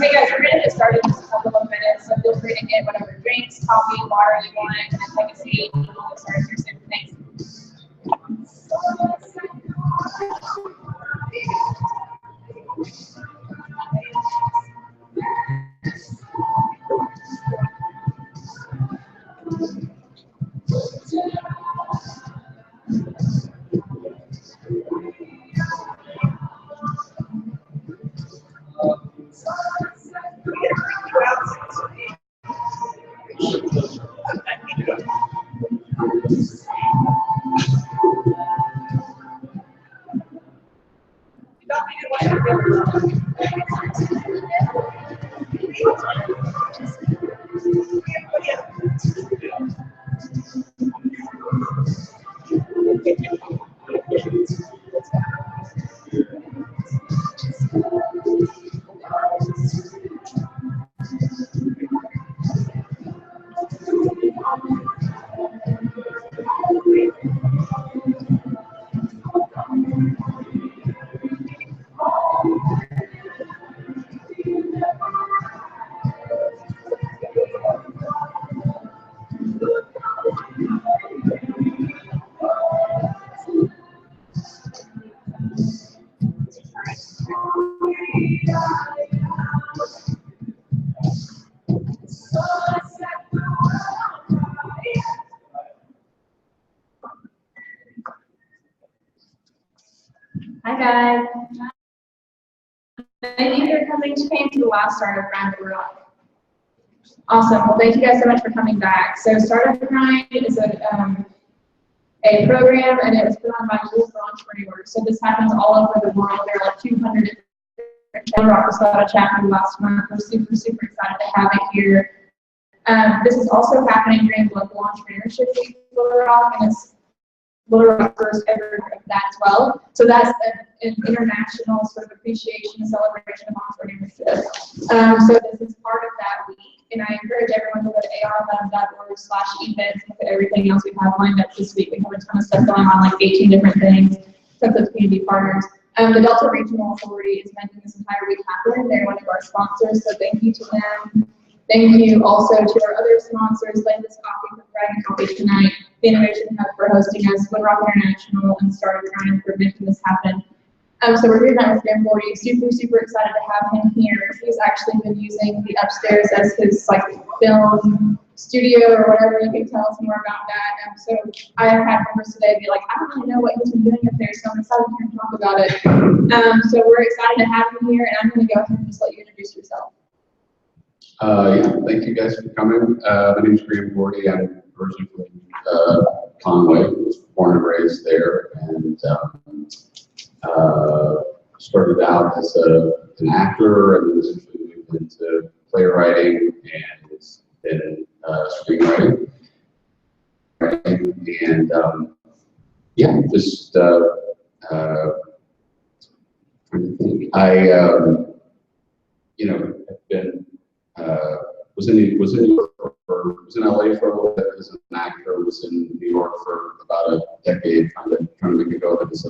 Hey guys, we're gonna get started in just a couple of minutes, so feel free to get whatever drinks, coffee, water you want, and then take a seat, and we'll get started here soon. Thanks. Hi guys. Thank you for coming to the last start of Grind the Rock. Awesome. Well, thank you guys so much for coming back. So Startup Grind is a program, and it was put on by Youth for Entrepreneurs. So this happens all over the world. There are like 200 different Rock was got a chapter last month. We're super excited to have it here. This is also happening during Local Entrepreneurship Week in Little Rock, and it's Little Rock's first ever of that as well. So that's an international sort of appreciation and celebration of entrepreneurship. So this is part of that week, and I encourage everyone to go to arlab.org/events and look at everything else we have lined up this week. We have a ton of stuff going on, like 18 different things, tons of community partners. The Delta Regional Authority is making this entire week happen. They're one of our sponsors, so thank you to them. Thank you also to our other sponsors, Landis Coffee for providing coffee tonight, the Innovation Hub for hosting us, Wood Rock International, and Startup Grind for making this happen. So we're doing that with Graham Gordy. Super excited to have him here. He's actually been using the upstairs as his like film studio or whatever. You can tell us more about that. So I have had members today be like, I don't really know what he's been doing up there, so I'm excited to hear him talk about it. So we're excited to have him here, and I'm going to go ahead and just let you introduce yourself. Yeah, thank you guys for coming. My name is Graham Gordy. I'm originally from Conway. I was born and raised there, and started out as an actor, and eventually moved into playwriting and then screenwriting. And yeah, just trying to think. Have been. Was in LA for a little bit as an actor. Was in New York for about a decade, trying to make it go as a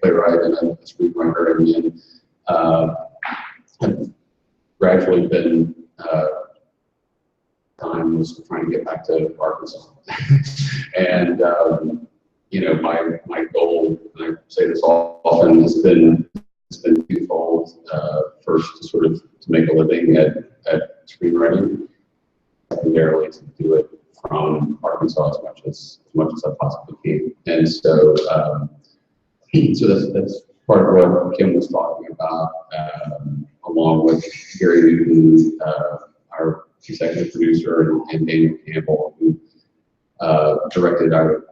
playwright and a screenwriter, and then have gradually been time was trying to get back to Arkansas, and my goal, and I say this often, has been twofold. First, to make a living at screenwriting, secondarily to do it from Arkansas as much as I possibly can. And so that's part of what Kim was talking about, along with Gary Newton, our executive producer, and Daniel Campbell, who directed our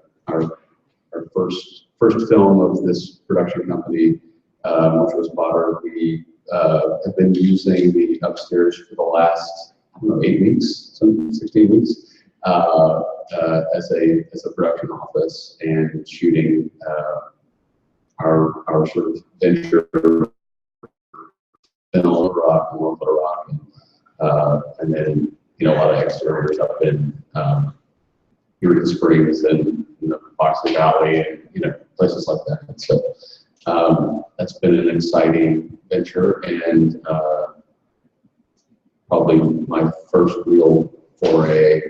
first film of this production company, which was Potter. We have been using the upstairs for the last 8 weeks, 16 weeks, as a production office, and shooting our sort of venture in Little Rock and North Little Rock, and then a lot of exteriors up in Eureka Springs and Foxley Valley and places like that. So that's been an exciting venture, and probably my first real foray,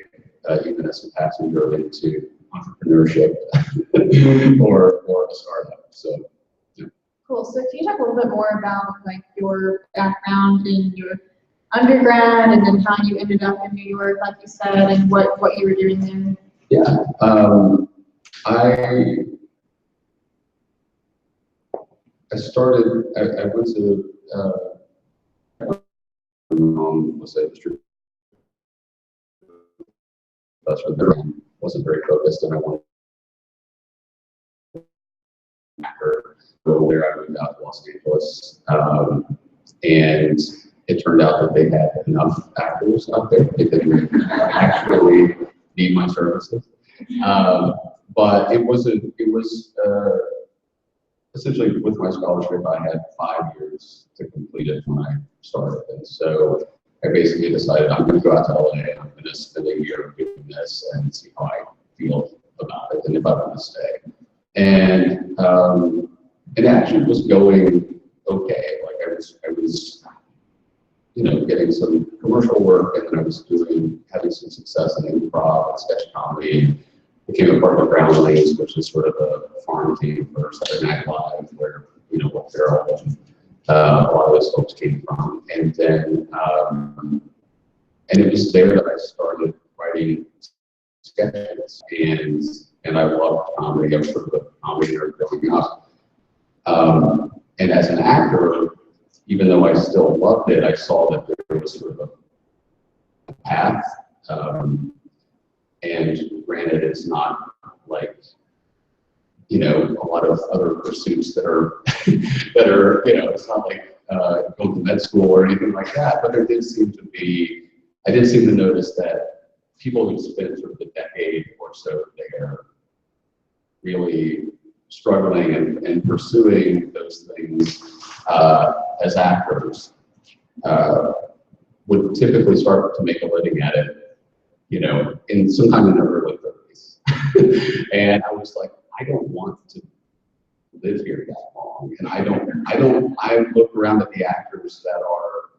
even as a passenger, into entrepreneurship or a startup. So. Yeah. Cool. So can you talk a little bit more about like your background in your undergrad and then how you ended up in New York, like you said, and what you were doing there? Yeah. I started, I went to, was a history professor there, wasn't very focused, and I wanted to there. I moved out to Los Angeles, and it turned out that they had enough actors out there. They didn't actually need my services. But it was essentially with my scholarship, I had 5 years to complete it when I started. And so I basically decided I'm going to go out to LA and I'm going to spend a year doing this and see how I feel about it and if I want to stay. And it actually was going okay. Like I was, getting some commercial work, and then I was having some success in improv and sketch comedy. Became a part of Groundlings, which is sort of a farm team for Saturday Night Live, where Will Ferrell and a lot of those folks came from. And then, and it was there that I started writing sketches, and I loved comedy. I was sort of a comedy nerd growing up. And as an actor, even though I still loved it, I saw that there was sort of a path. And granted, it's not like, a lot of other pursuits that are, it's not like going to med school or anything like that, but I did seem to notice that people who spent sort of a decade or so there really struggling and pursuing those things as actors would typically start to make a living at it, sometime in their early 30s. And I was like, I don't want to live here that long. And I look around at the actors that are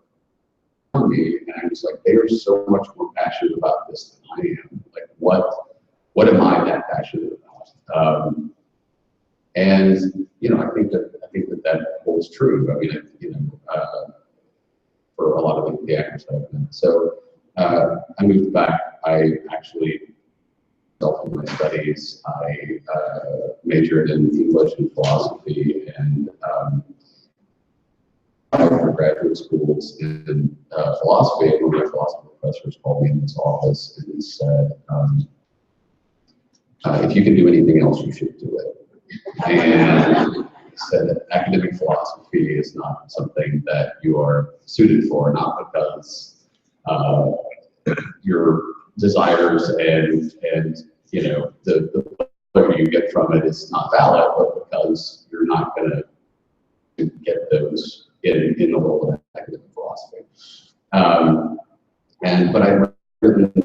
on me, and I'm just like, they are so much more passionate about this than I am. Like, what am I that passionate about? And I think that holds true. I mean, for a lot of the actors that I've been. So I moved back. I actually, in my studies, I majored in English and philosophy, and I went to graduate schools in philosophy. And one of my philosophy professors called me in his office and he said, if you can do anything else, you should do it. And he said that academic philosophy is not something that you are suited for, not because your desires and the pleasure you get from it is not valid, but because you're not going to get those in the world of academic philosophy. But I went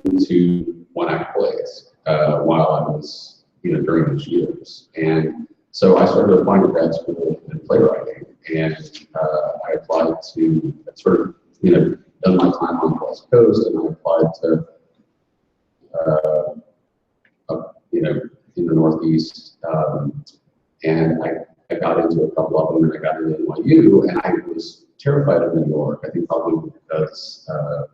into one-act plays while I was, during those years. And so I started applying to grad school in playwriting, and I applied to sort of, done my time on the West Coast, and I applied to, in the Northeast, and I got into a couple of them, and I got into NYU, and I was terrified of New York. I think probably because, I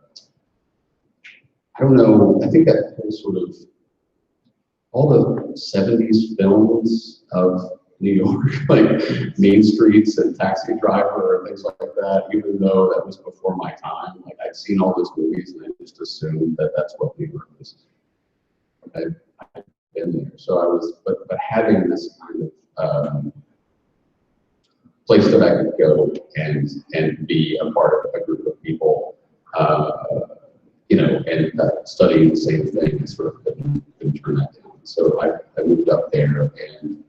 don't know, I think that whole sort of, all the 70s films of New York, like Mean Streets and Taxi Driver and things like that, even though that was before my time, like I'd seen all those movies and I just assumed that that's what New York was. I'd been there. So I was, but having this kind of place that I could go and be a part of a group of people, and studying the same thing, sort of couldn't turn that down. So I moved up there, and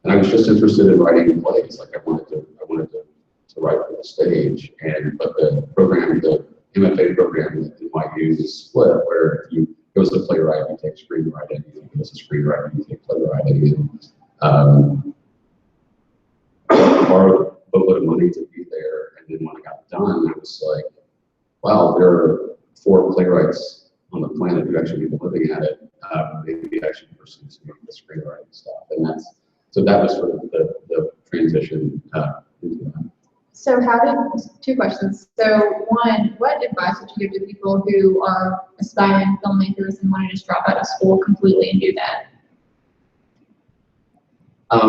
I was just interested in writing plays. Like I wanted to write for the stage, but the program, the MFA program at NYU is split, where you go as a playwright, you take screenwriting, you go as a screenwriter, you take playwriting, and borrowed a boatload of money to be there. And then when I got done, I was like, wow, there are 4 playwrights on the planet who actually be living at it. Maybe actually pursue some of the screenwriting stuff, and so that was sort of the transition into that. So two questions. So one, what advice would you give to people who are aspiring filmmakers and want to just drop out of school completely and do that? I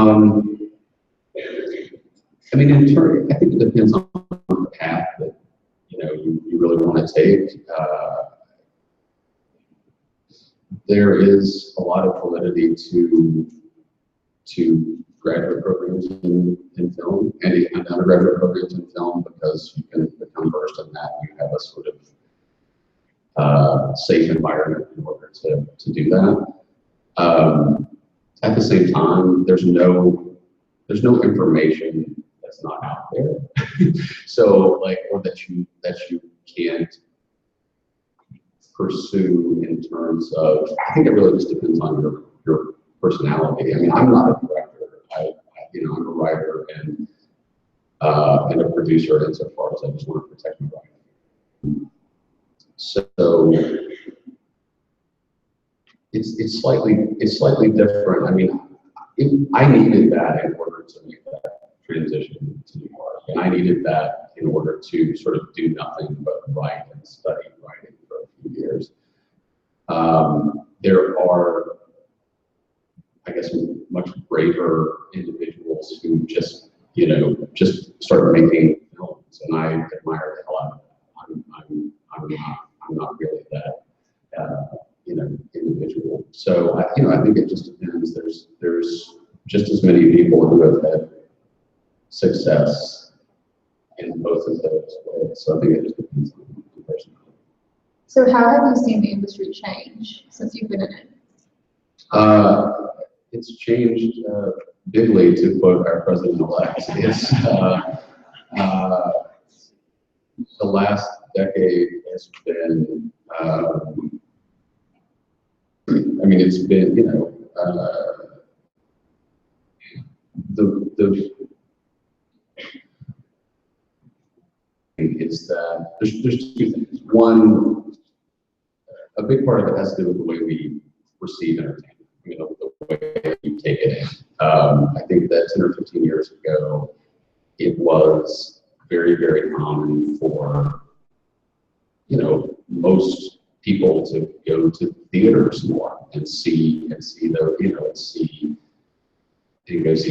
mean, I think it depends on the path that you really want to take. There is a lot of validity to graduate programs in film and undergraduate programs in film, because you can become versed in that. You have a sort of safe environment in order to do that. At the same time, there's no information that's not out there. So or that you can't pursue in terms of, I think it really just depends on your personality. I mean, I'm not a director. I'm a writer and a producer insofar as I just want to protect my writing. So it's slightly different. I mean, I needed that in order to make that transition to New York, and I needed that in order to sort of do nothing but write and study writing for a few years. There are, I guess, much braver individuals who just start making films, and I admire the hell out of that. I'm not really that individual. So I think it just depends. There's just as many people who have had success in both of those ways. So I think it just depends on the person. So how have you seen the industry change since you've been in it? It's changed bigly, to quote our president-elect. It's the last decade has been. I mean, it's been the is that there's 2 things. One, a big part of it has to do with the way we receive entertainment. I mean, the way you take it in. I think that 10 or 15 years ago, it was very, very common for most people to go to theaters more and go see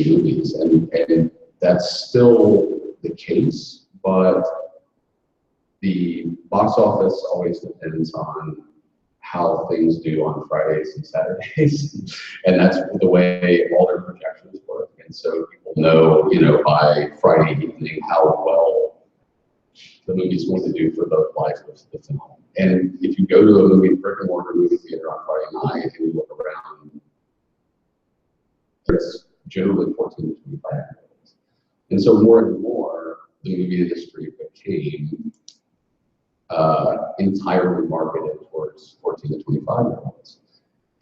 movies, and that's still the case, but the box office always depends on how things do on Fridays and Saturdays, and that's the way all their projections work. And so people know, by Friday evening how well the movie's going to do for the life of the film. And if you go to a brick and mortar movie theater on Friday night and you look around, it's generally 14 to 25 minutes. And so more and more, the movie industry became entirely marketed towards 14 to 25-year-olds.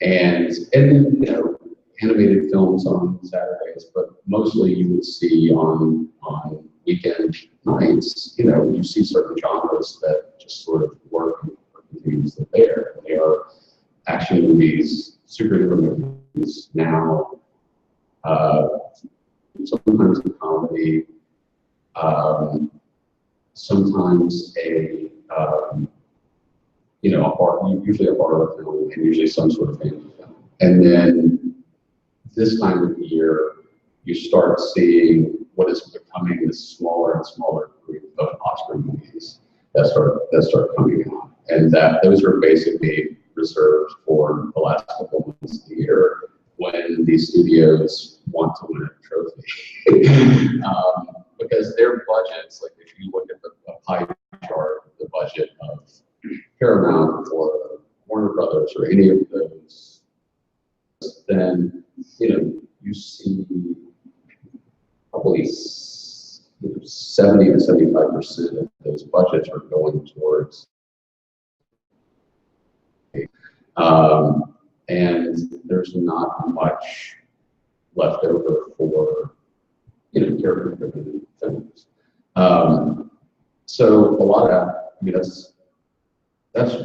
And then, animated films on Saturdays, but mostly you would see on weekend nights, you see certain genres that just sort of work and continues there. They are action movies, superhero movies, now sometimes a comedy, sometimes usually a horror film, and usually some sort of family film. And then this time of the year, you start seeing what is becoming this smaller and smaller group of Oscar movies that start coming out, and those are basically reserved for the last couple months of the year when these studios want to win a trophy. Because their budgets, like if you look at the pie chart, the budget of Paramount or Warner Brothers or any of those, then you see probably 70 to 75% of those budgets are going towards, and there's not much left over for character-driven films. So a lot of that I mean, that's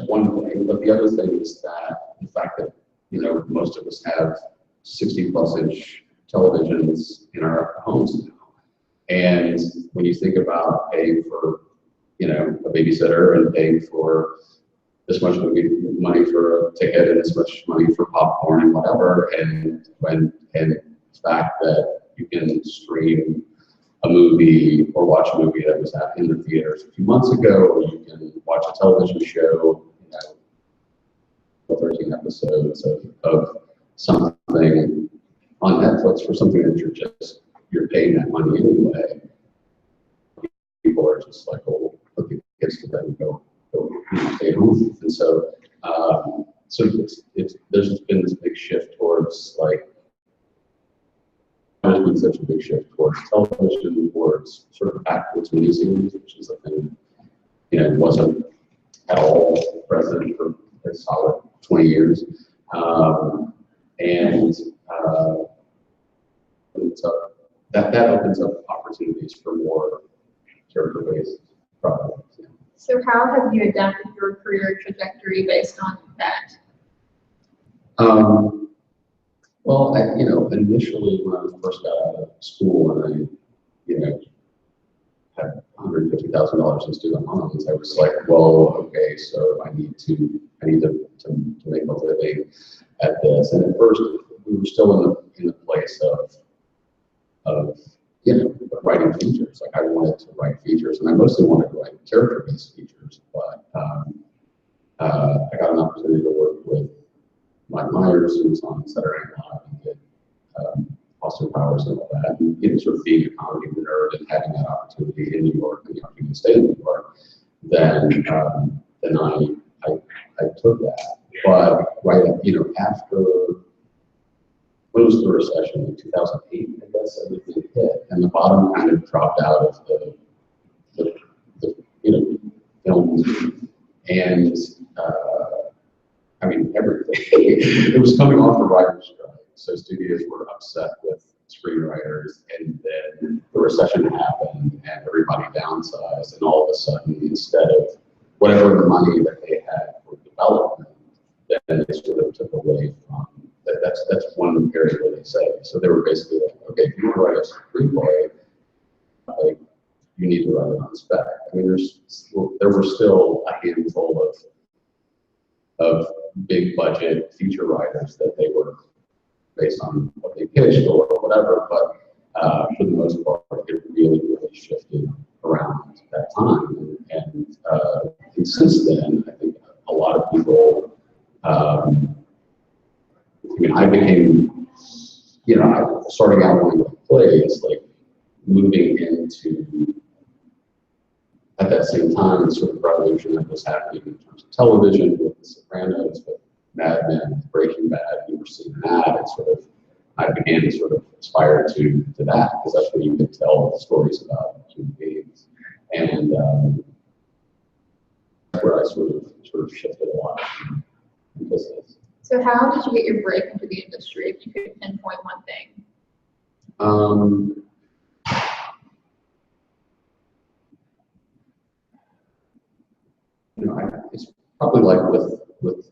one thing, but the other thing is that the fact that, you know, most of us have 60+ inch televisions in our homes now. And when you think about paying for, you know, a babysitter and paying for this much money for a ticket and this much money for popcorn and whatever, and the fact that you can stream a movie or watch a movie that was in the theaters a few months ago, or you can watch a television show, you know, 13 episodes of something on Netflix for something that you're paying that money anyway. People are just like, oh, put the kids to bed and go stay home. And so, there's been this big shift towards like, there's been such a big shift towards television, towards sort of backwards miniseries, which is a thing, you know, wasn't at all present for a solid 20 years. So that opens up opportunities for more character-based projects. Yeah. So how have you adapted your career trajectory based on that? Well, you know, initially when I first got out of school and I, you know, had $150,000 in student loans, I was like, well, okay, so I need to make a living at this. And at first, we were still in the place of you know, writing features. Like I wanted to write features, and I mostly wanted to write character-based features. But I got an opportunity to work with Mike Myers, who was on Saturday Night Live, and did Austin Powers and all that. And you know, sort of being a comedy nerd and having that opportunity in New York and the opportunity to stay in New York, then I took that. But right, you know, after when it was the recession in 2008, I guess everything hit, and the bottom kind of dropped out of the you know, films, and I mean everything. It was coming off the writer's strike, so studios were upset with screenwriters, and then the recession happened, and everybody downsized, and all of a sudden, instead of whatever money that they had for development, then they sort of took away from. That's one area where they say. So they were basically like, okay, if you want to write a screenplay, like you need to write it on spec. I mean, there were still a handful of big budget feature writers that they were based on what they pitched or whatever, but for the most part, it really shifted around that time. And since then, I think a lot of people. I mean, I became, you know, starting out wanting to play is like moving into, at that same time, the sort of revolution that was happening in terms of television with The Sopranos, with Mad Men, with Breaking Bad. You were seeing that, and sort of, I began to sort of aspire to that, because that's where you could tell stories about human beings. And that's where I sort of shifted a lot in business. So how did you get your break into the industry, if you could pinpoint one thing? You know, it's probably like with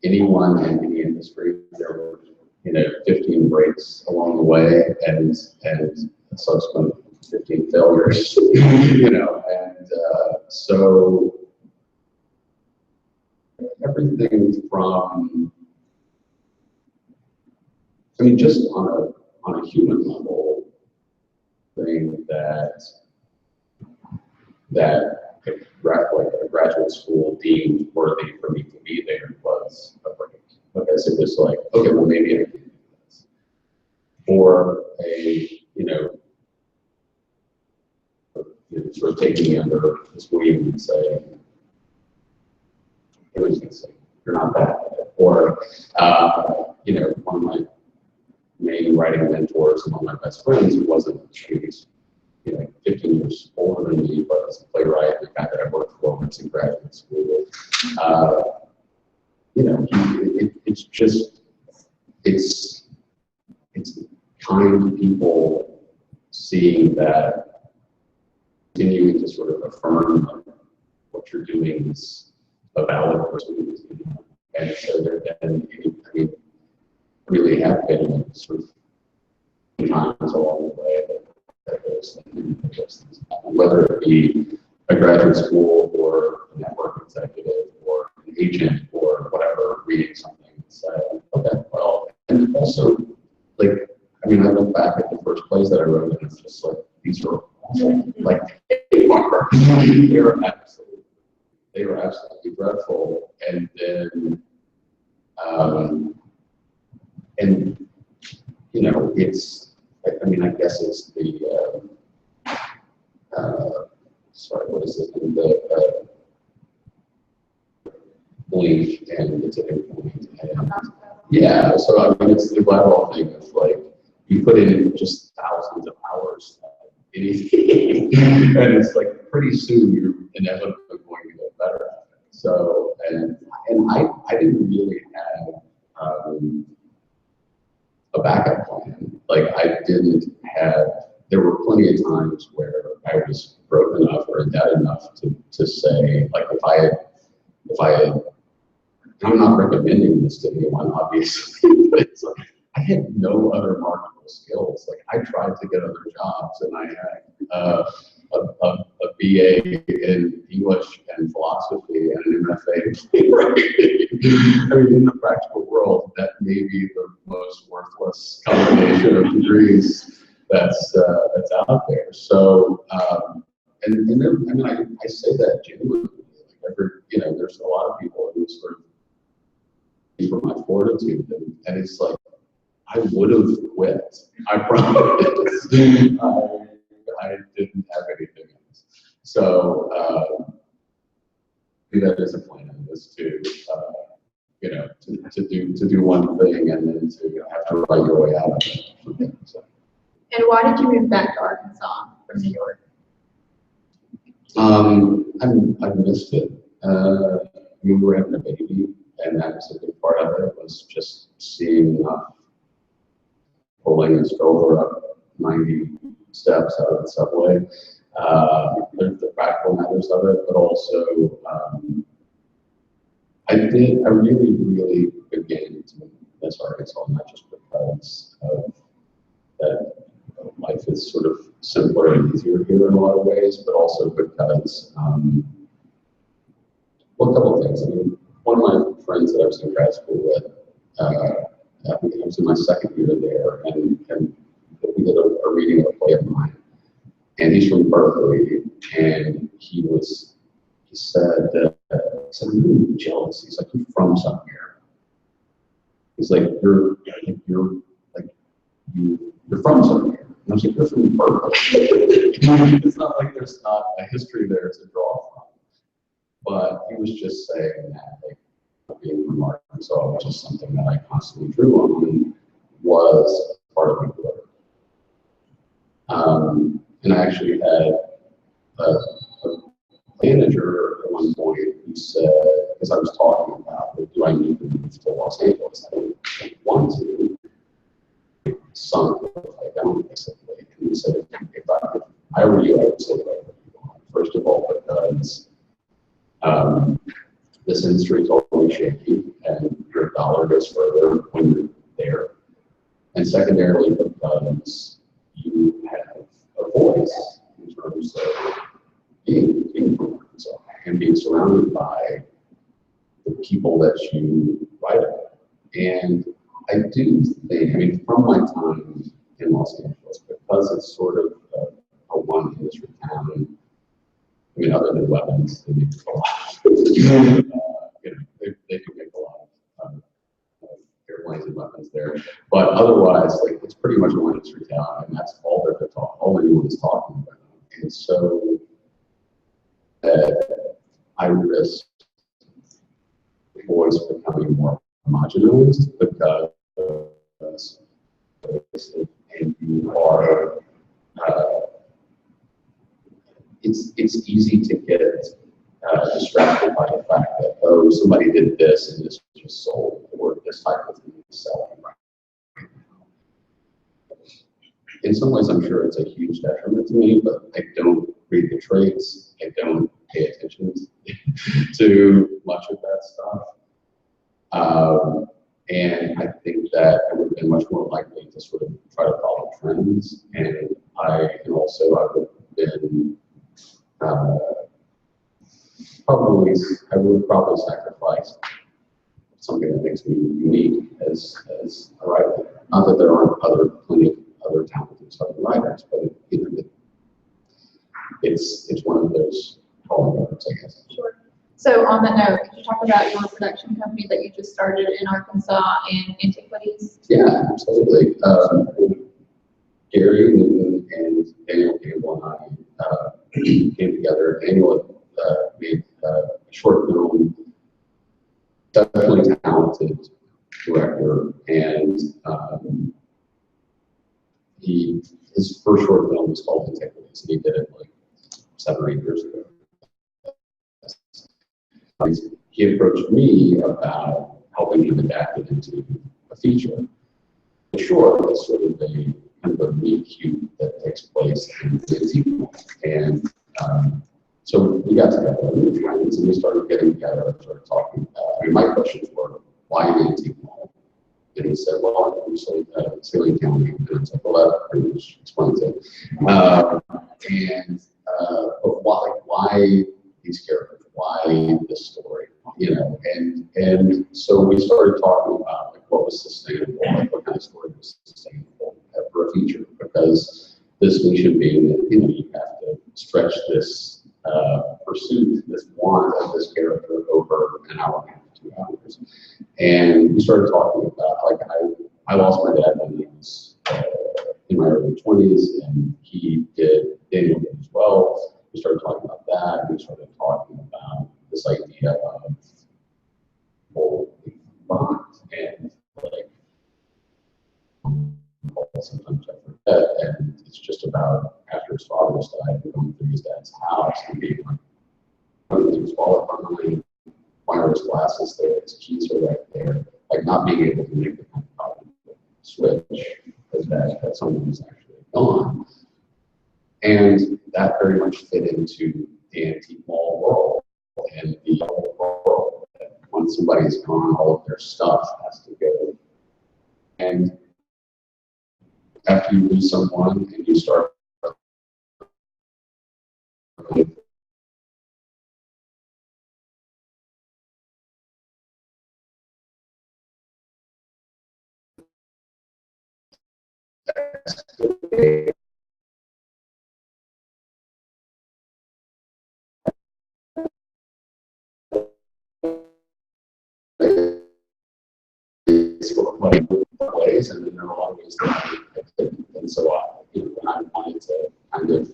anyone in any industry, there were, you know, 15 breaks along the way, and subsequent 15 failures, you know, and so everything from, I mean, just on a human level, thing that like a graduate school deemed worthy for me to be there was a break. Because it was like, okay, well maybe I can do this. Or you know, sort of taking me under his wing and saying, it was going to say, you're not bad. Or, you know, one of my main writing mentors and one of my best friends, who wasn't, he was, you know, 15 years older than me, but as a playwright, the guy that I worked for was in graduate school. You know, it's just, it's kind people seeing that, continuing to sort of affirm what what you're doing is a valid pursuit. And so there have been, I mean, really have been sort of times along the way that those things happen, whether it be a graduate school or a network executive or an agent or whatever, reading something and say, okay, well, and also, like, I mean, I look back at the first plays that I wrote, and it's just like, these are awful. Like, they were absolutely dreadful. And then, and, you know, it's, I mean, I guess it's the, sorry, what is it? The belief and the tipping point. And, yeah, so I mean, it's the lateral thing of like, you put in just thousands of hours in anything, and it's like pretty soon you're inevitably going to get better at it. So, and I didn't really have a backup plan. Like I didn't have, there were plenty of times where I was broke enough or in debt enough to say, like if I had, I'm not recommending this to anyone, obviously, but it's like, I had no other marketable skills. Like I tried to get other jobs, and I had a BA in English and philosophy and an MFA in playwriting. I mean, in the practical world, that may be the most worthless combination of degrees that's out there. So, and there, I mean, I say that genuinely. Like you know, there's a lot of people who sort of for my fortitude, and it's like I would have quit. I promise. I didn't have anything else. So that is a plan, is to you know to do one thing and then to have to write your way out of it. So. And why did you move back to Arkansas from New York? I missed it. We were having a baby, and that was a big part of it. Was just seeing pulling a stroller up 90 steps out of the subway. The practical matters of it, but also I really began to miss Arkansas, not just because of that life is sort of simpler and easier here in a lot of ways, but also because, well, a couple of things. I mean, one of my friends that I was in grad school with, I think I was in my second year there, and we did a reading of a play of mine, and he's from Berkeley, and he said, I'm really jealous. He's like, you're from somewhere. He's like, you're from somewhere. And I was like, you're from Berkeley. It's not like there's not a history there to draw from. But he was just saying that, like, being from Arkansas, which is something that I constantly drew on, was part of my work. And I actually had a manager at one point who said, because I was talking about, like, do I need to move to Los Angeles? I don't want to. Sunk like down basically. And he said, if I were you, I would say whatever you want. First of all, because this industry is always shaky, and your dollar goes further when you're there. And secondarily, because you have a voice in terms of being from Arkansas and being surrounded by the people that you write about. And I do think, I mean, from my time in Los Angeles, because it's sort of a one industry town, I mean, other than weapons, they make a lot. You know, they can make a lot of airplanes and weapons there. But otherwise, like, it's pretty much a one industry town, and that's all they're talking, all anyone is talking about. And so I risk the voice becoming more homogenized because and you are it's easy to get distracted by the fact that, oh, somebody did this and this just sold, or this type of thing is selling right now. In some ways, I'm sure it's a huge detriment to me, but I don't read the trades. I don't pay attention to much of that stuff. And I think that I would have been much more likely to sort of try to follow trends. And I would have been I would probably sacrifice something that makes me unique as a writer. Not that there aren't plenty of other talented Southern writers, but it's one of those hallmarks, I guess. Sure. So on that note, could you talk about your production company that you just started in Arkansas in antiquities? Yeah, absolutely. Gary Newton and Daniel Campbell and I came together. Daniel made a short film, definitely talented director, and his first short film was called Antiquities, and he did it like 7 or 8 years ago. He approached me about helping him adapt it into a feature. Sure, it's sort of a kind of a meet cute that takes place in the antique mall. And so we got together, we were friends, and we started getting together and started talking about, my questions were, why the antique mall? And he said, well, I'm Sealing County. And I was like, well, that pretty much explains it. But why these characters? Why this story? And so we started talking about like what was sustainable, like what kind of story was sustainable for a feature, because this mission being that you have to stretch this pursuit, this want of this character over an hour and a half, 2 hours. And we started talking about like I lost my dad when he was in my early 20s, and Daniel did as well. We started talking about that. We started talking about this idea of bond and like sometimes I forget, and it's just about after his father's died, going through his dad's house and being like, everything's falling behind, wireless glasses there, his keys are right there, like not being able to make the kind of switch because that someone was actually gone. And that very much fit into the antique mall world and the whole world. That when somebody's gone, all of their stuff has to go. And after you lose someone and you start ways, and then there are a lot of ways that I couldn't. And so when I wanted to kind of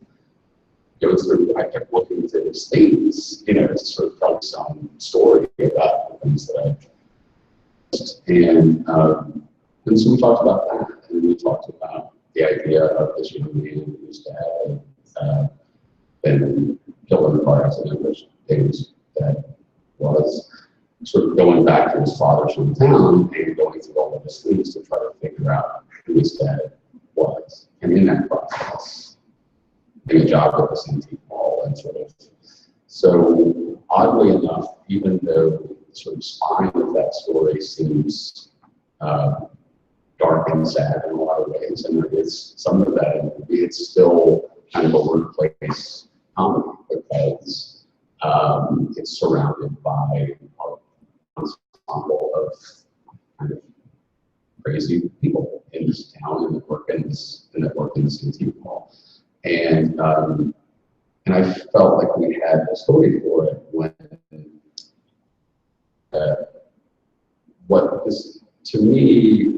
go through, I kept looking to these things, to sort of tell some story about the things that and so we talked about that, and we talked about the idea of this young man whose dad had been killed in a car accident, which dad was sort of going back to his father's hometown and going through all of his things to try to figure out who his dad was. And in that process, getting a job at the antique mall and sort of. So oddly enough, even though the sort of spine of that story seems dark and sad in a lot of ways, and there is some of that, it's still kind of a workplace comedy because it's surrounded by ensemble of kind of crazy people in this town and that work in this antique mall. And I felt like we had a story for it when what is to me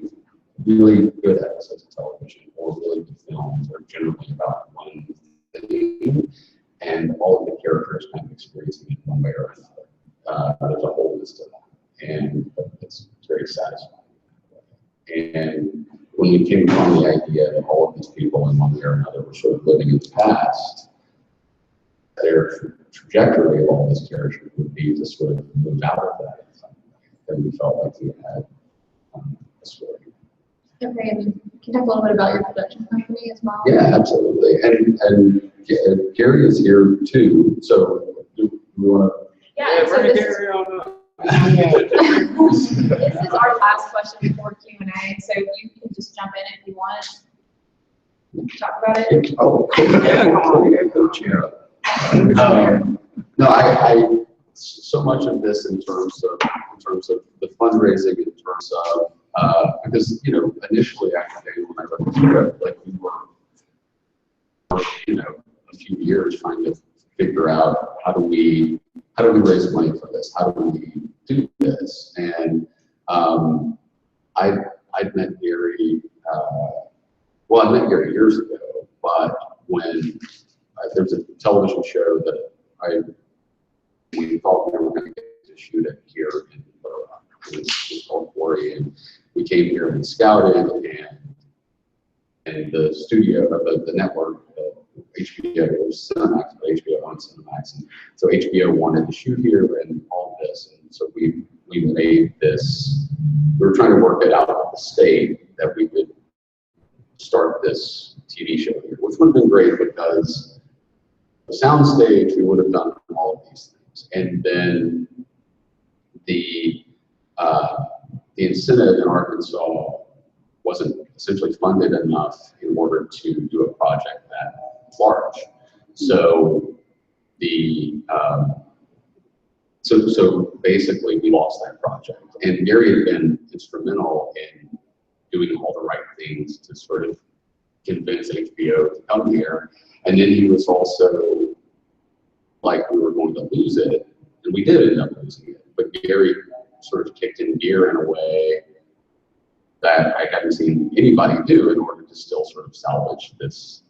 really good episodes of television or really good films are generally about one thing and all of the characters kind of experiencing it one way or another. There's a wholeness to that, and it's very satisfying. And when we came upon the idea that all of these people in one way or another were sort of living in the past, their trajectory of all these characters would be to sort of move out of that in some way. And we felt like we had a story. Okay, and can you talk a little bit about your production company as well? Yeah, absolutely. And Gary is here too. So do you want to Yeah, so this is our last question before Q&A, so you can just jump in if you want to talk about it. Oh, yeah, Coach, yeah. No, I so much of this in terms of the fundraising, in terms of because initially after day when I read the script, like we were a few years trying to figure out how do we raise money for this, how do we do this, and I'd met Gary. Well, I met Gary years ago, but when there's a television show that we thought we were going to get to shoot it here in Little Rock. It was called Gordy, and we came here and scouted, and the studio, the network, HBO was Cinemax, but HBO owned Cinemax, and so HBO wanted to shoot here and all this, and so we made this. We were trying to work it out with the state that we could start this TV show here, which would have been great because the soundstage, we would have done all of these things. And then the incentive in Arkansas wasn't essentially funded enough in order to do a project that large. So so basically we lost that project. And Gary had been instrumental in doing all the right things to sort of convince HBO to come here. And then he was also like we were going to lose it, and we did end up losing it. But Gary sort of kicked in gear in a way that I hadn't seen anybody do in order to still sort of salvage this,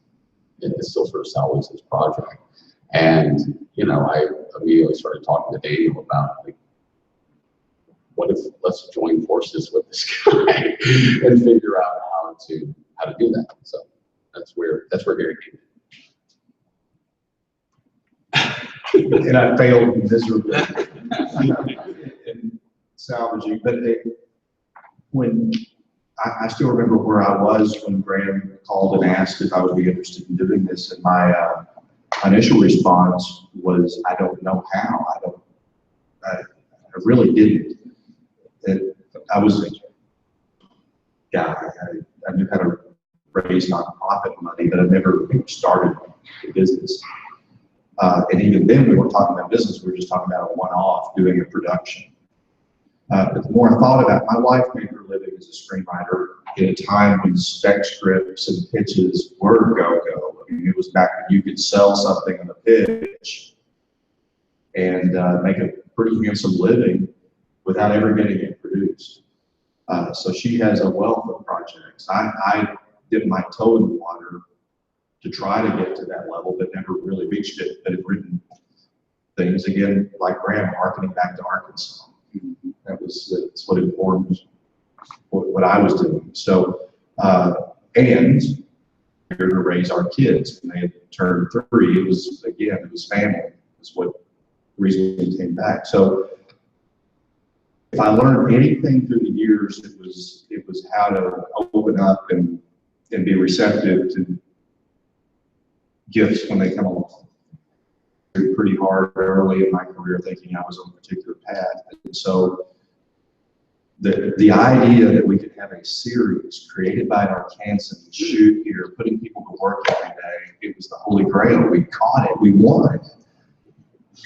project. And I immediately started talking to Daniel about like, what if let's join forces with this guy and figure out how to do that. So that's where Gary came in. And I failed miserably in salvaging. But when I still remember where I was when Graham called and asked if I would be interested in doing this, and my initial response was, I don't know how. I really didn't. I was a guy. I knew how to raise nonprofit money, but I never started a business. And even then, we weren't talking about business. We were just talking about a one-off, doing a production. But the more I thought about it, my wife made her living as a screenwriter in a time when spec scripts and pitches were go-go. I mean, it was back when you could sell something in a pitch and make a pretty handsome living without ever getting it produced. So she has a wealth of projects. I dipped my toe in the water to try to get to that level, but never really reached it. But had written things, again, like Graham, harkening back to Arkansas. That's what informed what I was doing. So, and we were to raise our kids when they had turned 3. It was family. That's what the reason we came back. So, if I learned anything through the years, it was how to open up and be receptive to gifts when they come along. Pretty hard early in my career, thinking I was on a particular path, and so the idea that we could have a series created by an Arkansan, shoot here, putting people to work every day, it was the holy grail. We caught it, we won,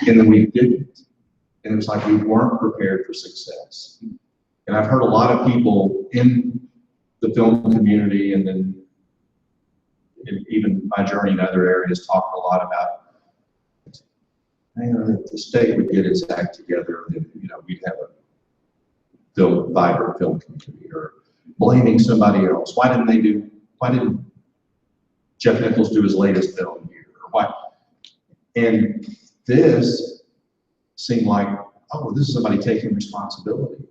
and then we didn't, and it was like we weren't prepared for success. And I've heard a lot of people in the film community, and then even my journey in other areas, talk a lot about, if the state would get its act together, then we'd have a vibrant film community, or blaming somebody else. Why didn't Jeff Nichols do his latest film here? Or why? And this seemed like, oh, this is somebody taking responsibility.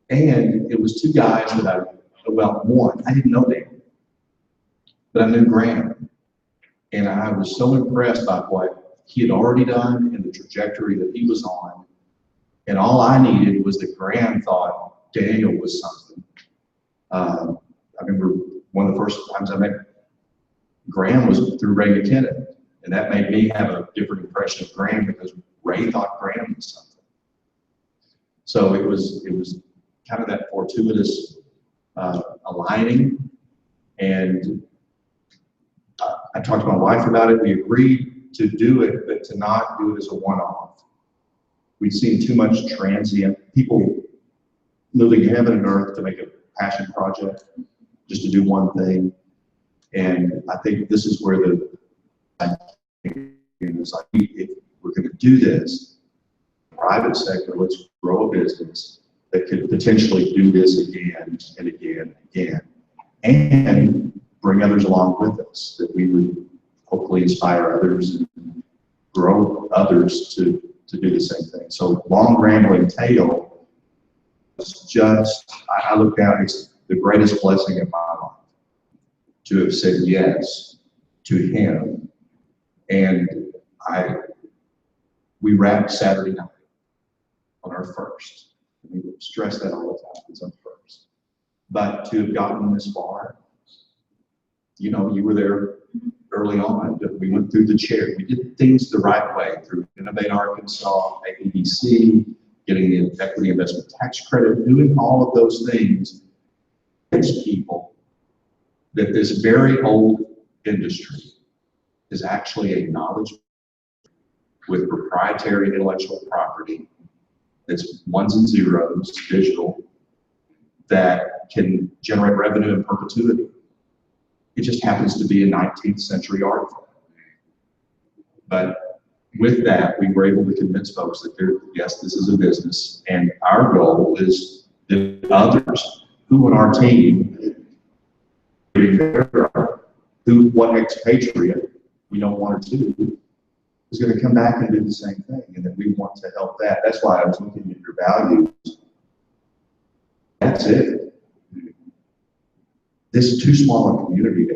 And it was 2 guys that one, I didn't know them, but I knew Graham. And I was so impressed by what he had already done and the trajectory that he was on. And all I needed was that Graham thought Daniel was something. I remember one of the first times I met Graham was through Ray McKinnon. And that made me have a different impression of Graham because Ray thought Graham was something. So it was kind of that fortuitous aligning. And I talked to my wife about it. We agreed to do it, but to not do it as a one-off. We'd seen too much transient people moving heaven and earth to make a passion project, just to do one thing. And I think this is where it's like, if we're going to do this, private sector, let's grow a business that could potentially do this again and again and again, and bring others along with us, that we would hopefully inspire others and grow others to do the same thing. So long rambling tale, it's just, I look down, it's the greatest blessing of my life to have said yes to him. And we wrapped Saturday night on our first. We stress that all the time, it's our first. But to have gotten this far, you know, you were there early on. We went through the chair. We did things the right way through Innovate Arkansas, AEDC, getting the equity investment tax credit, doing all of those things. It's people that this very old industry is actually a knowledge with proprietary intellectual property that's ones and zeros, digital, that can generate revenue in perpetuity. It just happens to be a 19th century art form. But with that, we were able to convince folks that yes, this is a business, and our goal is that others who on our team, what expatriate, we know one or two, is going to come back and do the same thing, and that we want to help that. That's why I was looking at your values. That's it. This is too small a community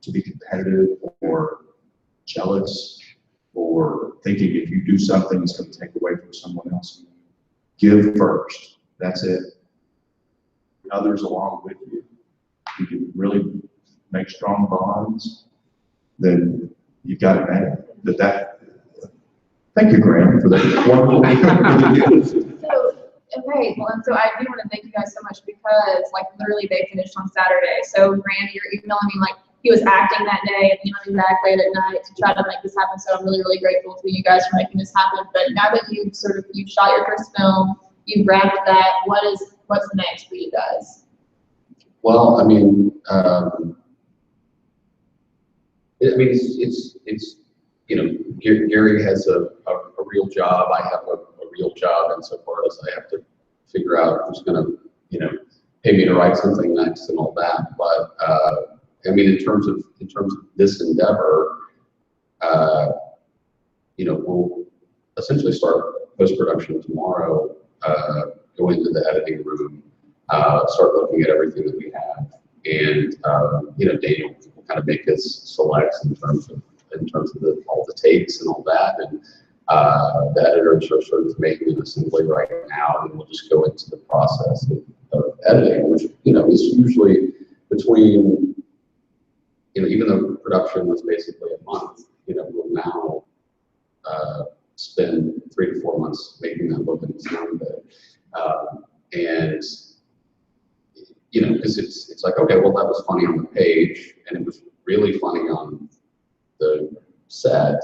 to be competitive or jealous or thinking if you do something it's going to take away from someone else. Give first. That's it. Others along with you. You can really make strong bonds, then you've got it made. Thank you, Graham, for that wonderful. Okay, well, and so I do want to thank you guys so much because, like, literally they finished on Saturday. So, Graham, you're emailing me like he was acting that day and emailing back late at night to try to make this happen. So I'm really, really grateful to you guys for making this happen. But now that you've shot your first film, you've wrapped that, what's next for you guys? Well, I mean, it's you know, Gary has a real job. I have a real job insofar as I have to figure out who's going to, you know, pay me to write something next and all that. But I mean, in terms of this endeavor, you know, we'll essentially start post-production tomorrow, go into the editing room, start looking at everything that we have, and you know, Daniel will kind of make his selects in terms of all the takes and all that, and the editors are sort of making an assembly right now, and we'll just go into the process of editing, which, you know, is usually between, you know, even though production was basically a month, you know, we'll now spend 3 to 4 months making that look and sound good. And, you know, because it's like, okay, well, that was funny on the page, and it was really funny on the set.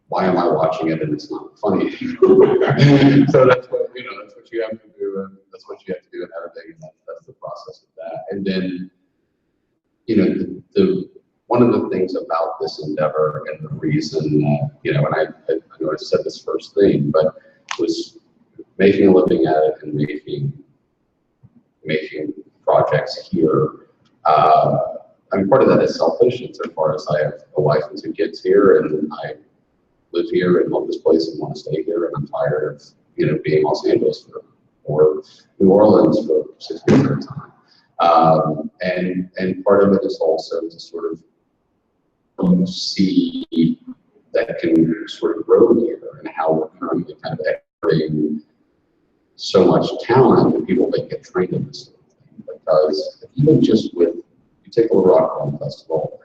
Why am I watching it and it's not funny? So that's what, you know, that's what you have to do, and that's what you have to do in editing, and that's the process of that. And then, you know, one of the things about this endeavor, and the reason that, you know, and I know I said this first thing, but was making a living at it and making projects here. I mean, part of that is selfish insofar as I have a wife and 2 kids here, and I live here and love this place and want to stay here, and I'm tired of, you know, being in Los Angeles or New Orleans for 6 months at a time. And part of it is also to sort of see that can sort of grow here, and how we're currently kind of exporting so much talent and people that get trained in this sort of thing. Because even just with, you take a Little Rock Film Festival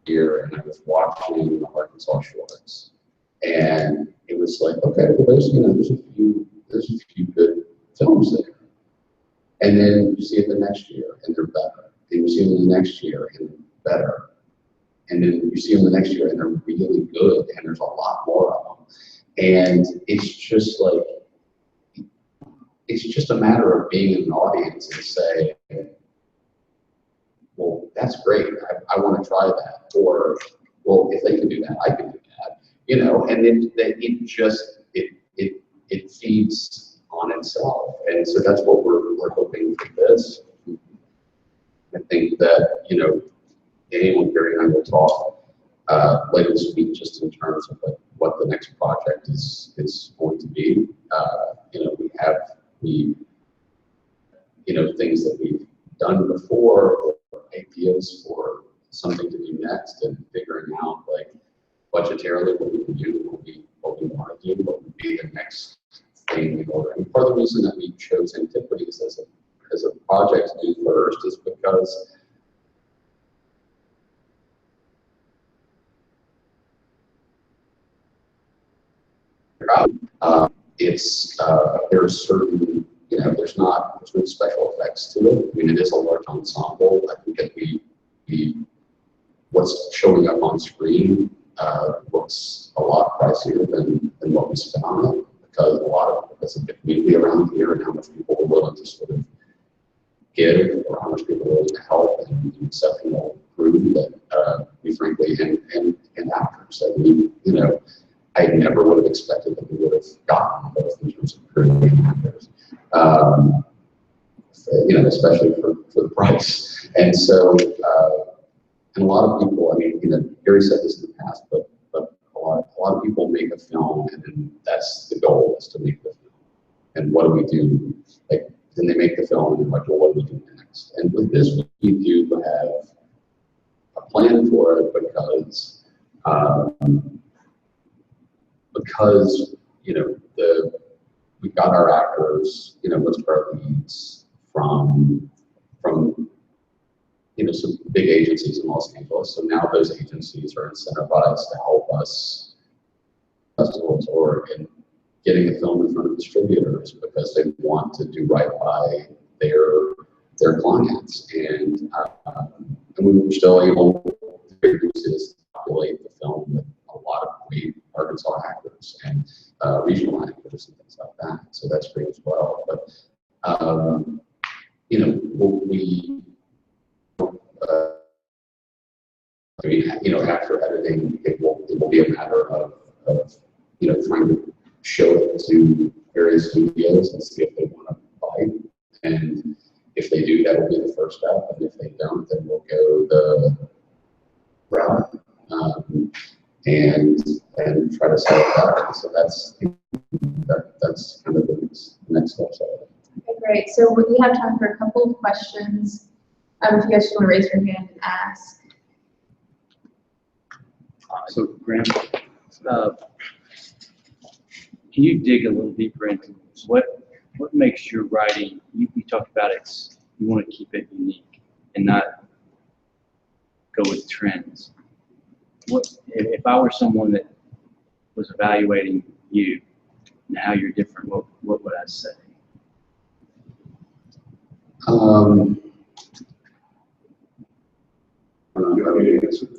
here, and I was watching the Arkansas shorts, and it was like, okay, well, there's a few there's a few good films there. And then you see it the next year and they're better. And you see them the next year and better. And then you see them the next year and they're really good and there's a lot more of them. And it's just like, it's just a matter of being in an audience and say, well, that's great. I want to try that. Or, well, if they can do that, I can do that. You know, and then it just, it feeds on itself. And so that's what we're hoping for this. I think that, you know, anyone Gary and I will talk later this week just in terms of like what the next project is going to be. You know, we have you know, things that we've done before or ideas for something to do next and figuring out like budgetarily what we can do, what we want to do, what would be the next thing in order. And part of the reason that we chose Antiquities as a project to do first is because there's certain, you know, there's no special effects to it. I mean, it is a large ensemble. I think that what's showing up on screen looks a lot pricier than what we spent on it, because of the community around here and how much people are willing to sort of give, or how much people are willing to help, and the exceptional crew that we frankly and actors. I mean, you know, I never would have expected that we would have gotten both in terms of crew and actors. You know, especially for the price. And so, and a lot of people, I mean, you know, Gary said this in the past, but a lot of people make a film and then that's the goal, is to make the film. And what do we do? Like, then they make the film and they're like, well, what do we do next? And with this, we do have a plan for it because, you know, we've got our actors, you know, most of our leads from you know, some big agencies in Los Angeles. So now those agencies are incentivized to help us festivals or in getting a film in front of distributors because they want to do right by their clients. And we were still able to populate the film with a lot of great Arkansas actors and regional actors and things like that. So that's great as well. But you know, I mean, you know, after editing, it will be a matter of you know, trying to show it to various studios and see if they want to buy. And if they do, that will be the first step. And if they don't, then we'll go the route and try to sell it back. So that's kind of the next step. Okay, great. So we have time for a couple of questions. If you guys just want to raise your hand and ask. So Graham, can you dig a little deeper into what makes your writing? You talked about you want to keep it unique and not go with trends. What if I were someone that was evaluating you and how you're different? What would I say?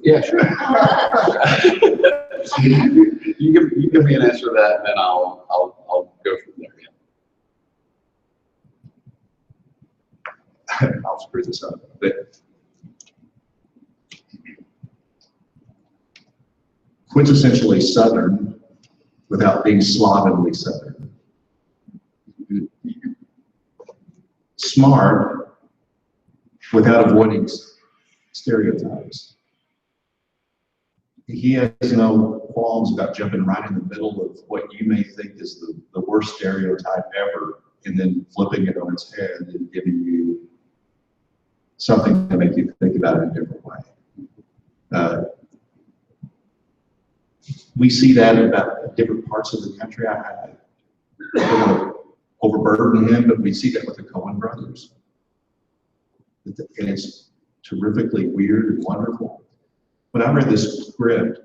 Yeah, sure. you give me an answer to that, and then I'll go from there. Yeah. I'll screw this up. But quintessentially Southern without being slovenly Southern. Smart without avoiding stereotypes. He has no qualms about jumping right in the middle of what you may think is the worst stereotype ever, and then flipping it on its head and giving you something to make you think about it in a different way. We see that about different parts of the country. I don't want to overburden him, but we see that with the Coen brothers. And it's terrifically weird and wonderful. When I read this script,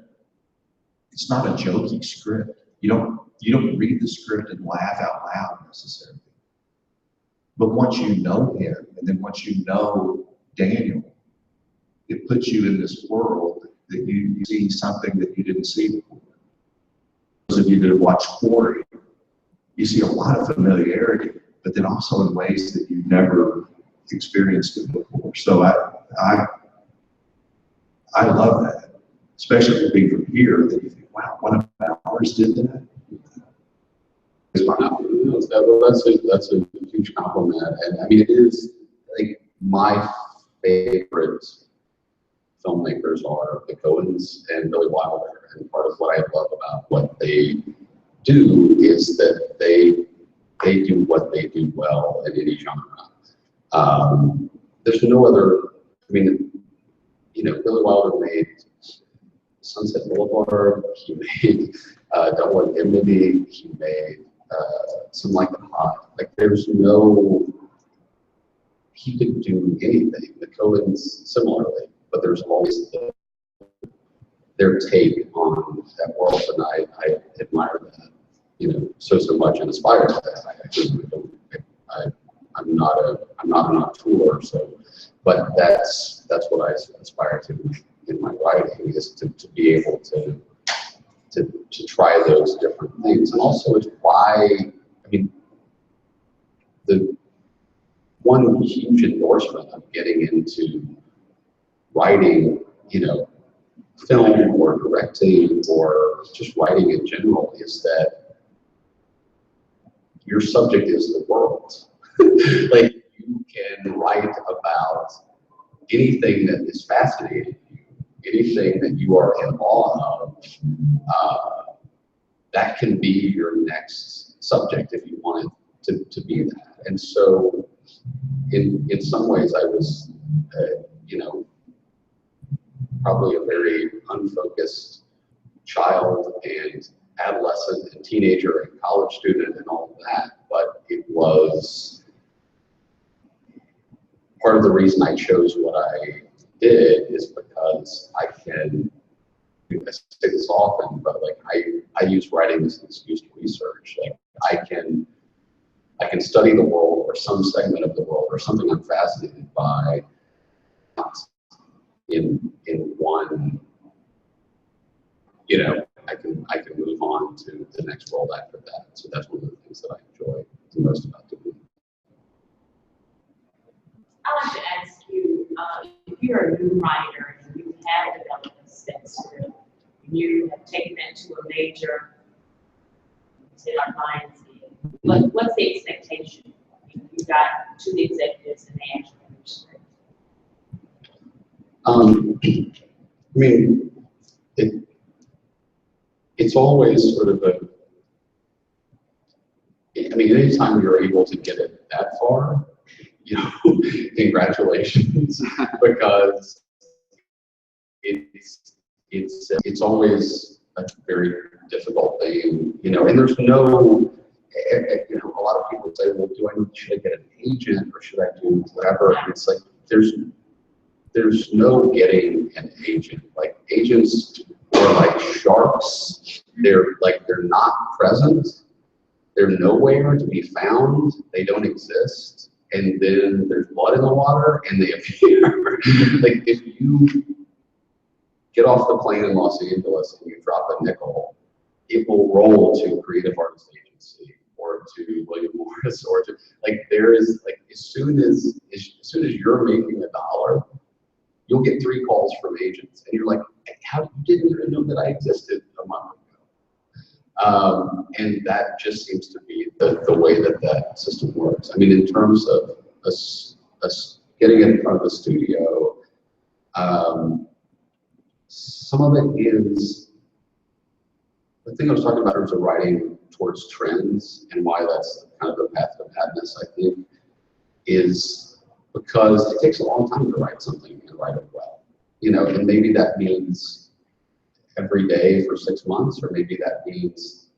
it's not a jokey script. You don't read the script and laugh out loud necessarily. But once you know him, and then once you know Daniel, it puts you in this world that you see something that you didn't see before. Those of you that have watched Quarry, you see a lot of familiarity, but then also in ways that you've never experienced it before. So I love that, especially being from here, that you think, wow, one of ours did that. That's a huge compliment, and I mean it is like my favorite filmmakers are the Coens and Billy Wilder, and part of what I love about what they do is that they do what they do well in any genre. There's no other. I mean, you know, Billy Wilder made Sunset Boulevard. He made Double Indemnity. He made Some Like the Hot. Like there's no. He could do anything. The Coens similarly, but there's always their take on that world, and I admire that, you know, so much and aspire to that. I'm not an auteur, so, but that's what I aspire to in my writing, is to be able to try those different things, and also it's why, I mean, the one huge endorsement of getting into writing, you know, film or directing or just writing in general is that your subject is the world. Like you can write about anything that is fascinating you, anything that you are in awe of. That can be your next subject if you want it to be that. And so, in some ways, I was, you know, probably a very unfocused child and adolescent and teenager and college student and all of that, but it was part of the reason I chose what I did is because I can, I say this often, but like I use writing as an excuse to research. Like I can study the world or some segment of the world or something I'm fascinated by in one, you know, I can move on to the next world after that. So that's one of the things that I enjoy the most about doing. I'd like to ask you, if you're a new writer and you have developed a set script, you have taken that to a major, say like Lions Head, what's the expectation? You got to the executives and they actually understand. I mean, it's always sort of I mean, anytime you're able to get it that far, you know, congratulations, because it's always a very difficult thing, you know, and there's no, you know, a lot of people say, well, should I get an agent or should I do whatever? And it's like, there's no getting an agent. Like agents are like sharks. They're not present. They're nowhere to be found. They don't exist. And then there's blood in the water and they appear. Like if you get off the plane in Los Angeles and you drop a nickel, it will roll to Creative Artists Agency or to William Morris or to, like, there is, like, as soon as you're making $1, you'll get 3 calls from agents, and you're like, how you didn't even know that I existed a month ago. And that just seems to be the way that system works. I mean, in terms of us getting in front of the studio, some of it is the thing I was talking about in terms of writing towards trends and why that's kind of the path to madness, I think, is because it takes a long time to write something and write it well. You know, and maybe that means every day for 6 months, or maybe that means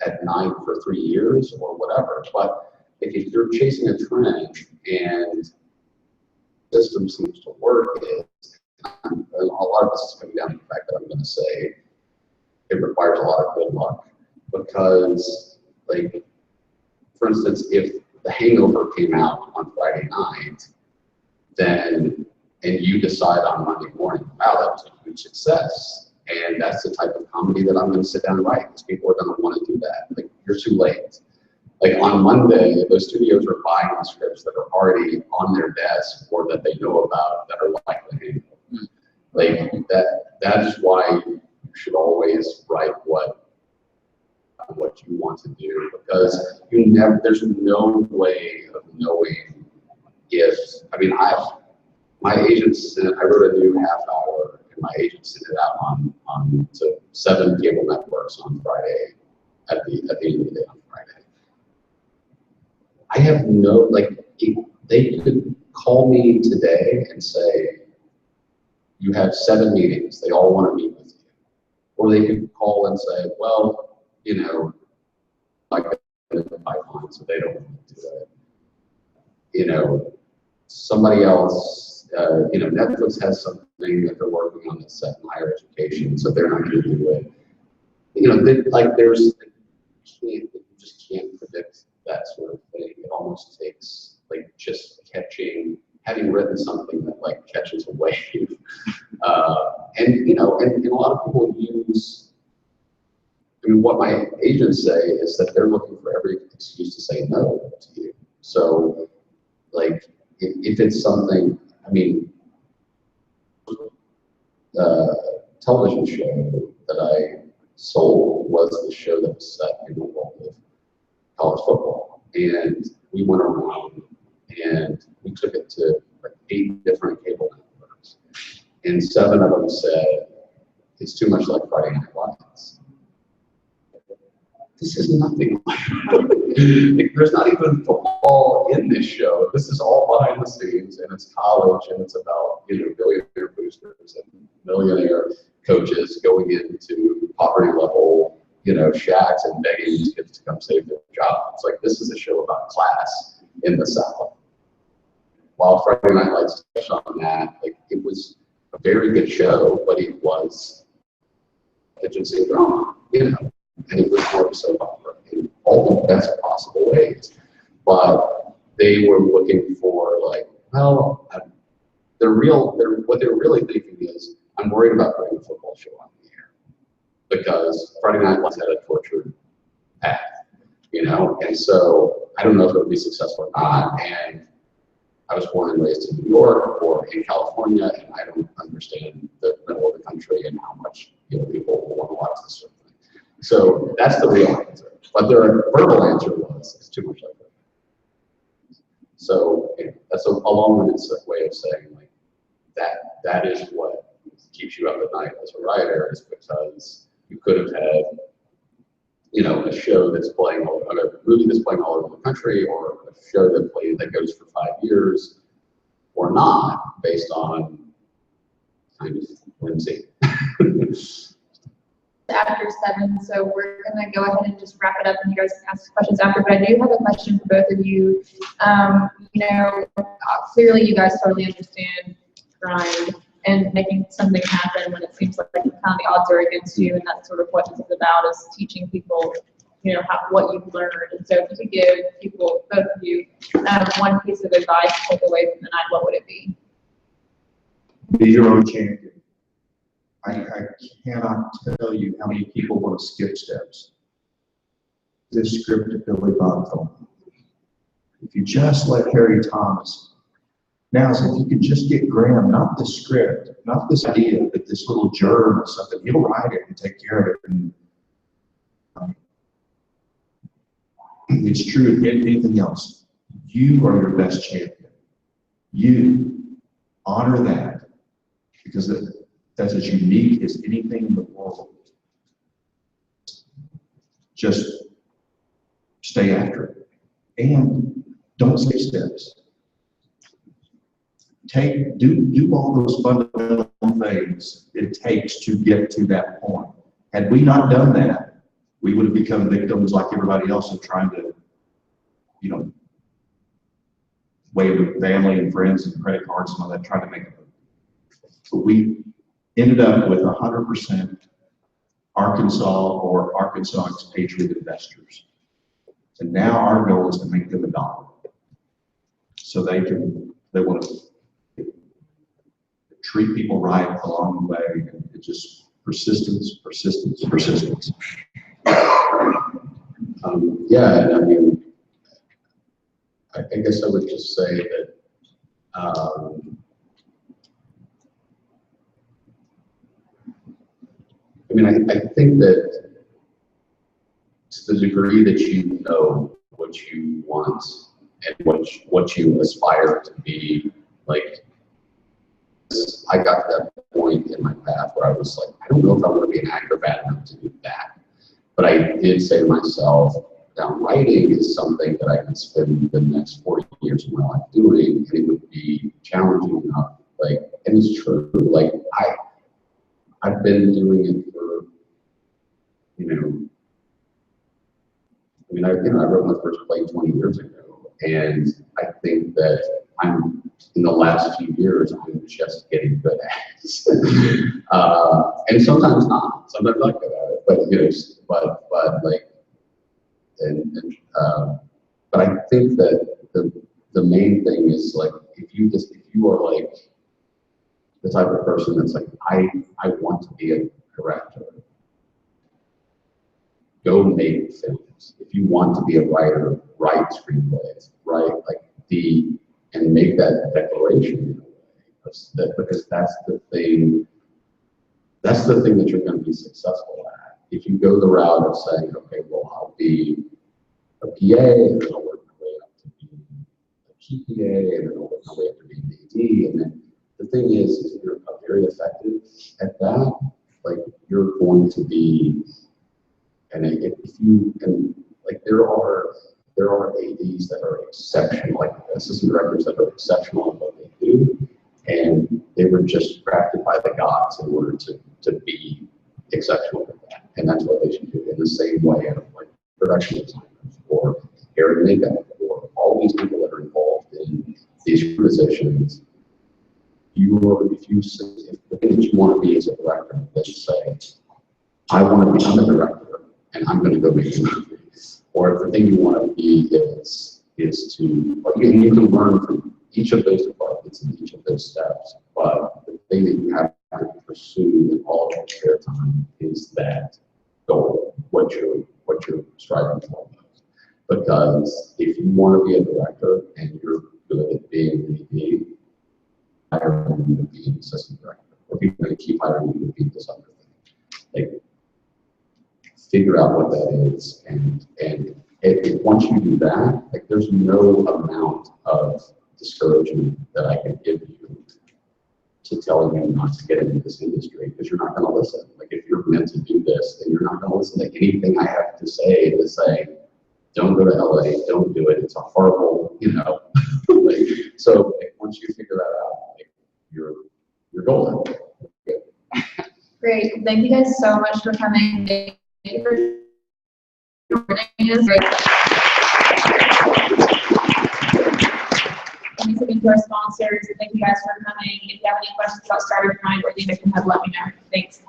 at night for 3 years or whatever. But if you're chasing a trend and the system seems to work, a lot of this is coming down to the fact that I'm going to say it requires a lot of good luck, because, like, for instance, if The Hangover came out on Friday night, then, and you decide on Monday morning, wow, that was a huge success. And that's the type of comedy that I'm going to sit down and write, because people are going to want to do that. Like, you're too late. Like, on Monday, those studios are buying the scripts that are already on their desk or that they know about that are likely. Like, that is why you should always write what you want to do, because there's no way of knowing if, I mean, my agent I wrote a new half hour, and my agent sent it out on to 7 cable networks on Friday, at the end of the day on Friday. I have no, like, they could call me today and say, you have 7 meetings, they all want to meet with you. Or they could call and say, well, you know, like the pipeline, so they don't want to do it. You know, somebody else, you know, Netflix has something that they're working on that's set in higher education, so they're not going to do it. You know, you just can't predict that sort of thing. It almost takes, like, just having written something that, like, catches a wave. And, you know, and a lot of people use, I mean, what my agents say is that they're looking for every excuse to say no to you. So, like, if it's something, I mean, television show that I sold was the show that was set in the world of college football. And we went around and we took it to like 8 different cable networks. And 7 of them said, it's too much like Friday Night Lights. This is nothing like there's not even football in this show. This is all behind the scenes, and it's college, and it's about, you know, billionaire boosters and millionaire coaches going into poverty level, you know, shacks and begging these kids to come save their jobs. Like, this is a show about class in the South. While Friday Night Lights touched on that, like, it was a very good show, but it was agency of drama, you know. And it was more of a soap opera in all the best possible ways. But they were looking for, like, well, what they're really thinking is, I'm worried about putting a football show on the air because Friday Night Lights had a tortured path, you know. And so I don't know if it would be successful or not. And I was born and raised in New York or in California, and I don't understand the middle of the country and how much, you know, people want to watch this sort of thing. So that's the real answer. But their verbal answer was, it's too much like that. So that's a long-winded way of saying, like, that is what keeps you up at night as a writer, is because you could have had, you know, a show that's playing, a movie that's playing all over the country, or a show that goes for 5 years, or not, based on kind of whimsy. After 7, so we're gonna go ahead and just wrap it up, and you guys can ask questions after. But I do have a question for both of you. You know, clearly you guys totally understand grind and making something happen when it seems like kind of the odds are against you, and that's sort of what this is about, is teaching people, you know, what you've learned. And so if you could give people, both of you, one piece of advice to take away from the night, what would it be? Be your own champion. I cannot tell you how many people want to skip steps. This script of Billy Bob Thornton. If you just let Harry Thomas, now if you could just get Graham, not the script, not this idea, but this little germ or something, he'll write it and take care of it. And it's true of anything else. You are your best champion. You honor that, because that's as unique as anything in the world. Just stay after it. And don't skip steps. Do all those fundamental things it takes to get to that point. Had we not done that, we would have become victims like everybody else of trying to, you know, wave with family and friends and credit cards and all that, trying to make it. But we ended up with 100% Arkansas or Arkansas expatriate investors. And now our goal is to make them $1. So they want to treat people right along the way, and it just persistence. Yeah, and I mean, I guess I would just say that I mean, I think that to the degree that you know what you want and what you aspire to be, like, I got to that point in my path where I was like, I don't know if I want to be an actor bad enough to do that. But I did say to myself, now writing is something that I could spend the next 40 years of my life doing, and it would be challenging enough. Like, and it's true. Like, I've been doing it for, you know, I mean, I wrote my first play 20 years ago, and I think that in the last few years, I'm just getting good at it. And sometimes not. Sometimes I'm not good at it, but you know, but like, but I think that the main thing is like, if you are like the type of person that's like, I want to be a director, go make films. If you want to be a writer, write screenplays, and make that declaration in a way, because that's the thing that you're going to be successful at. If you go the route of saying, okay, well, I'll be a PA, and then I'll work my way up to be a key PA, and then I'll work my way up to be an AD, and then the thing is if you're very effective at that, like, you're going to be, and like, there are ADs that are exceptional, like assistant directors that are exceptional at what they do, and they were just crafted by the gods in order to be exceptional at that, and that's what they should do. In the same way of like production designers or hair and makeup or all these people that are involved in these positions, if the thing that you want to be as a director, let's say, I'm a director and I'm going to go make a movie. Or if the thing you want to be is to, or you can learn from each of those departments and each of those steps, but the thing that you have to pursue in all of your spare time is that goal, what you're striving for. Because if you want to be a director and you're good at being an AD, hiring you to be an assistant director, or people are going to keep hiring you to be this other thing. Like, figure out what that is, and once you do that, like, there's no amount of discouragement that I can give you to telling you not to get into this industry, because you're not going to listen. Like, if you're meant to do this, then you're not going to listen to anything I have to say don't go to LA, don't do it. It's a horrible, you know. Like, so like, once you figure that out, like, you're golden. Great. Thank you guys so much for coming. Thank you for joining us. Thanks again to our sponsors. Thank you guys for coming. If you have any questions about Starter Mind or anything, you can let me know. Thanks.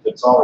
It's all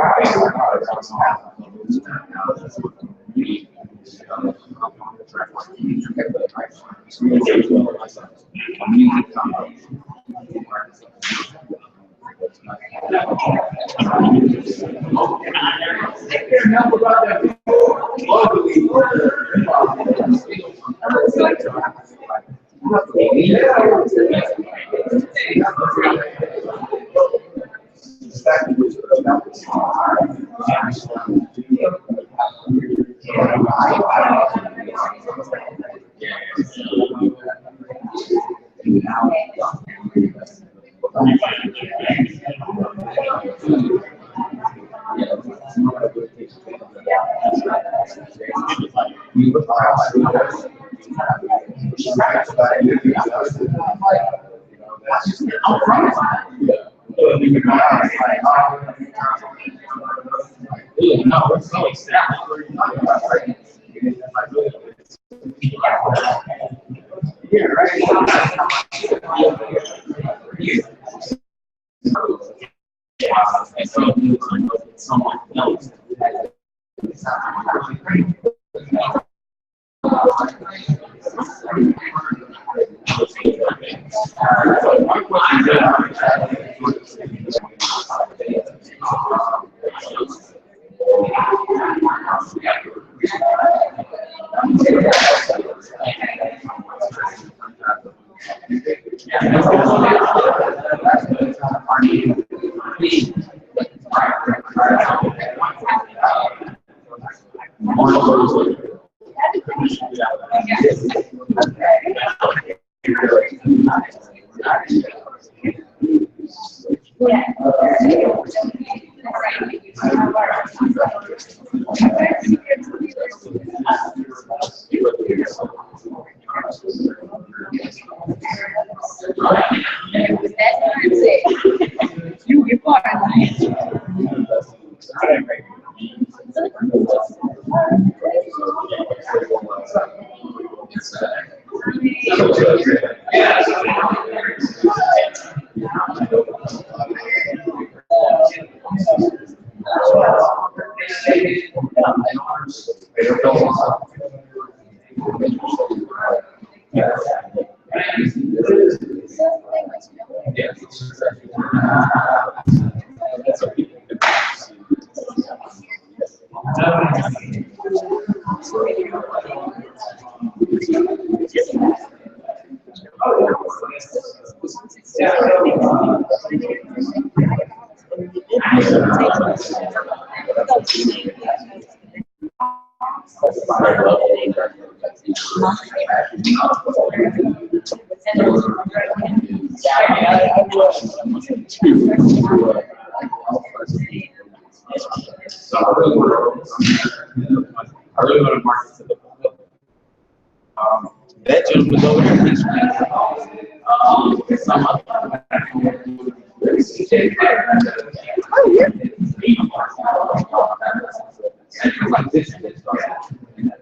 That gentleman's over there.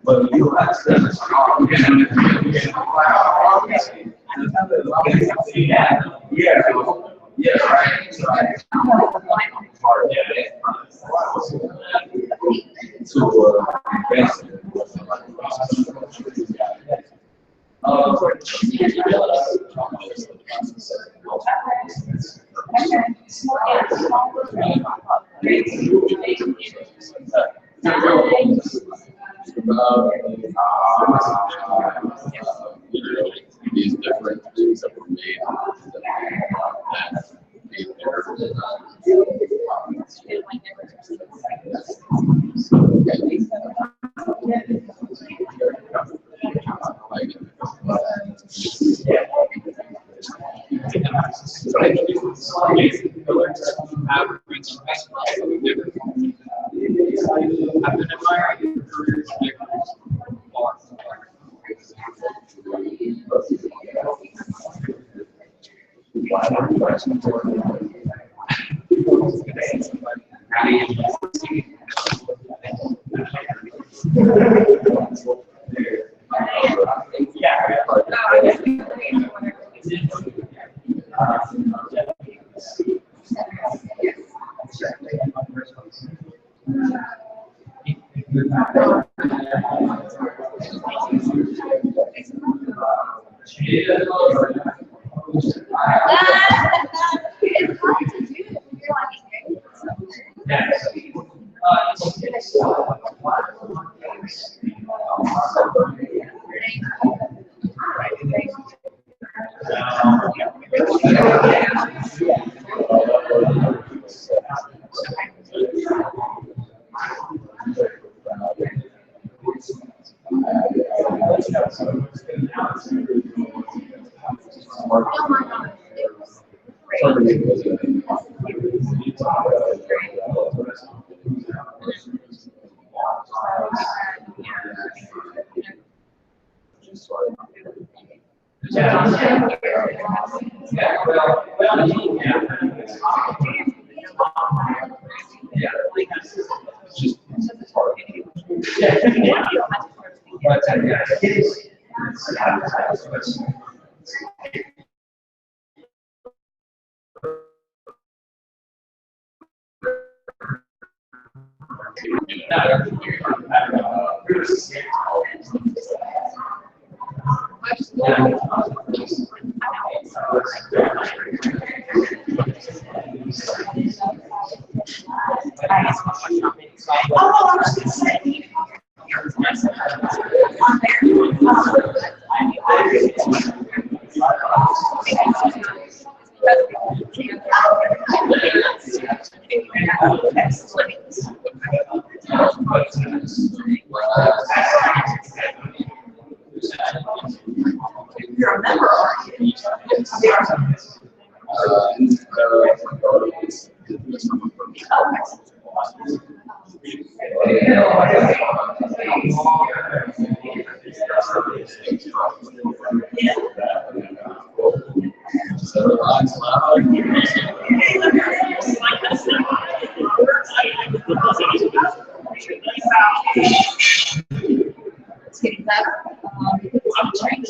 But you have these different things that were made You're a member, aren't you? It's getting better. It's changed.